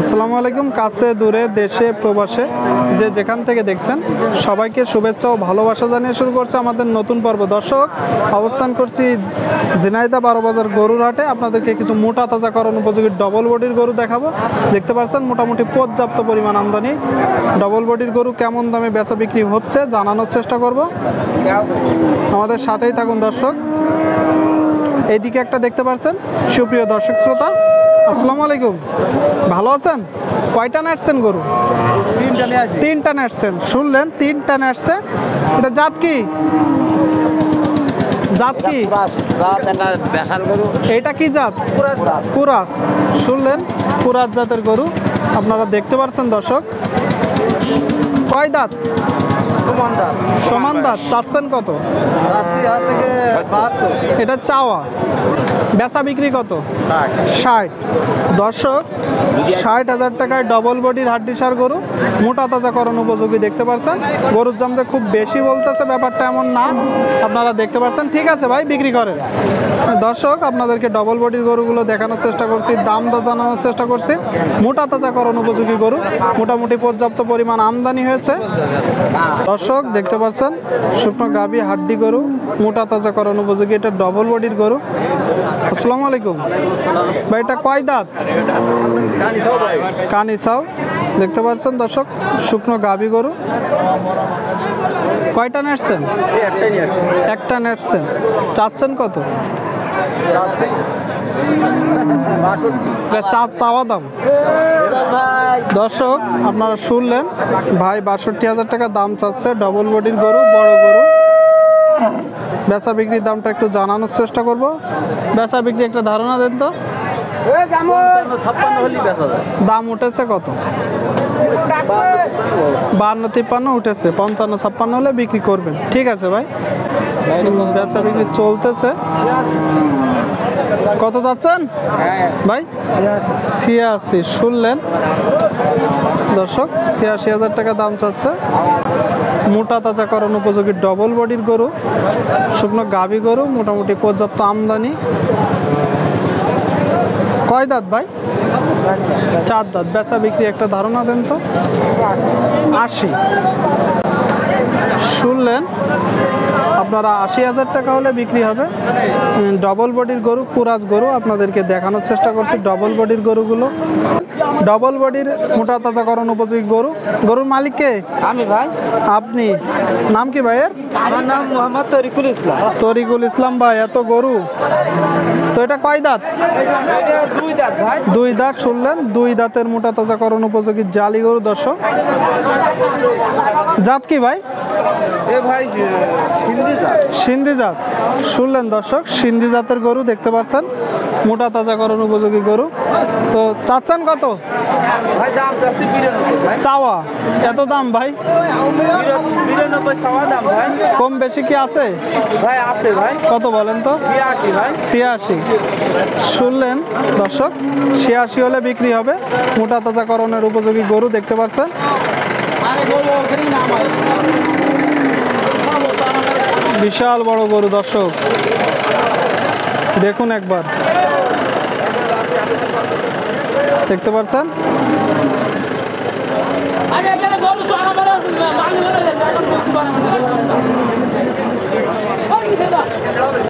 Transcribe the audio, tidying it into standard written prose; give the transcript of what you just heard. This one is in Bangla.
আসসালামু আলাইকুম। কাছে দূরে দেশে প্রবাসে যে যেখান থেকে দেখছেন সবাইকে শুভেচ্ছা ও ভালোবাসা জানিয়ে শুরু করছে আমাদের নতুন পর্ব। দর্শক, অবস্থান করছি ঝিনাইদহ 12 বাজার গরুর হাটে। আপনাদেরকে কিছু মোটা তাজাকরণ উপযোগী ডবল বডির গরু দেখাবো। দেখতে পাচ্ছেন মোটামুটি পর্যাপ্ত পরিমাণ আমদানি। ডবল বডির গরু কেমন দামে বেচা বিক্রি হচ্ছে জানানোর চেষ্টা করব, আমাদের সাথেই থাকুন দর্শক। এইদিকে একটা দেখতে পাচ্ছেন সুপ্রিয় দর্শক শ্রোতা, আসসালামু আলাইকুম, ভালো আছেন? কয়টা নাটছেন গরু? তিনটা নাটছেন। শুনলেন, তিনটা নাটছে। এটা জাত কি? জাত কি? এটা কি জাত? কুরাস। শুনলেন, কুরাস জাতের গরু আপনারা দেখতে পাচ্ছেন দর্শক। কয় দাঁত? সমান দাঁত। চাচ্ছেন কত? এটা চাওয়া। বেচা বিক্রি কত? 60। দর্শক, 60,000 টাকায় ডবল বডির হাড্ডিসার গরু, মোটা তাজাকরণ উপযোগী। দেখতে পাচ্ছেন গরুর দাম যে খুব বেশি বলতেছে ব্যাপারটা এমন না, আপনারা দেখতে পাচ্ছেন। ঠিক আছে ভাই, বিক্রি করেন। দর্শক, আপনাদেরকে ডবল বডির গরুগুলো দেখানোর চেষ্টা করছি, দাম দর জানানোর চেষ্টা করছি। মোটা তাজাকরণ উপযোগী গরু, মোটামুটি পর্যাপ্ত পরিমাণ আমদানি হয়েছে। দর্শক দেখতে পাচ্ছেন শুকনো গাভী হাড্ডি গরু, মোটা তাজাকরণ উপযোগী। এটা ডবল বডির গরু। আসসালামু আলাইকুম ভাই, এটা কয় দাঁত? কানি চাও। দেখতে পাচ্ছেন দর্শক, শুকনো গাভী গরু। কয়টা নেটছেন? একটা নেটছেন। চাচ্ছেন কত? চাওয়া দাম। দর্শক আপনারা শুনলেন, ভাই 62,000 টাকা দাম চাচ্ছে। ডবল বডির গরু, বড় গরু। বেচা বিক্রির দামটা একটু জানানোর চেষ্টা করব। বেচা বিক্রি একটা ধারণা দেন তো। দাম উঠেছে কত? 52-53 উঠেছে। 55-56 হলে বিক্রি করবেন। ঠিক আছে ভাই, বেচা বিক্রি চলতেছে। কত যাচ্ছেন ভাই? 86। শুনলেন দর্শক, 86,000 টাকা দাম চাচ্ছে। মোটা তাজাকরণ উপযোগী ডবল বডির গরু, শুকনো গাভী গরু, মোটামুটি পর্যাপ্ত আমদানি। কয় দাঁত ভাই? 4 দাঁত। বেচা বিক্রি একটা ধারণা দেন তো। 80। শুনলেন, আপনারা 80,000 টাকা হলে বিক্রি হবে। ডবল বডির গরু, কুরাস গরু আপনাদেরকে দেখানোর চেষ্টা করছি। ডবল বডির গরুগুলো, ডবল বডির মোটা তাজাকরণ উপযোগী গরু। গরুর মালিক কে? আমি ভাই। আপনি? নাম কি ভাইয়ের? আমার নাম মোহাম্মদ তরিকুল ইসলাম। তরিকুল ইসলাম ভাই, এত গরু তো এটা কয় দাঁত? দুই দাঁত ভাই। 2 দাঁত। শুনলেন, 2 দাঁতের মোটা তাজাকরণ উপযোগী জালি গরু। দর্শক, জাত কি ভাই? এ ভাই সিন্ধি জাত। সিন্ধি জাত। শুনলেন দর্শক, সিন্ধি জাতের গরু দেখতে পাচ্ছেন, মোটা তাজাকরণ উপযোগী গরু। তো চাচ্ছেন কত ভাই? দাম চাচ্ছি 92 ভাই। চাওয়া? এত দাম ভাই? 92 চাওয়া দাম ভাই। কম বেশি কি আছে ভাই? আছে ভাই। কত বলেন তো? 86 ভাই। 86। শুনলেন দর্শক, 86 হলে বিক্রি হবে। মোটা তাজাকরণের উপযোগী গরু দেখতে পাচ্ছেন। বিশাল বড় গরু দর্শক, দেখুন একবার। দেখতে পাচ্ছেন।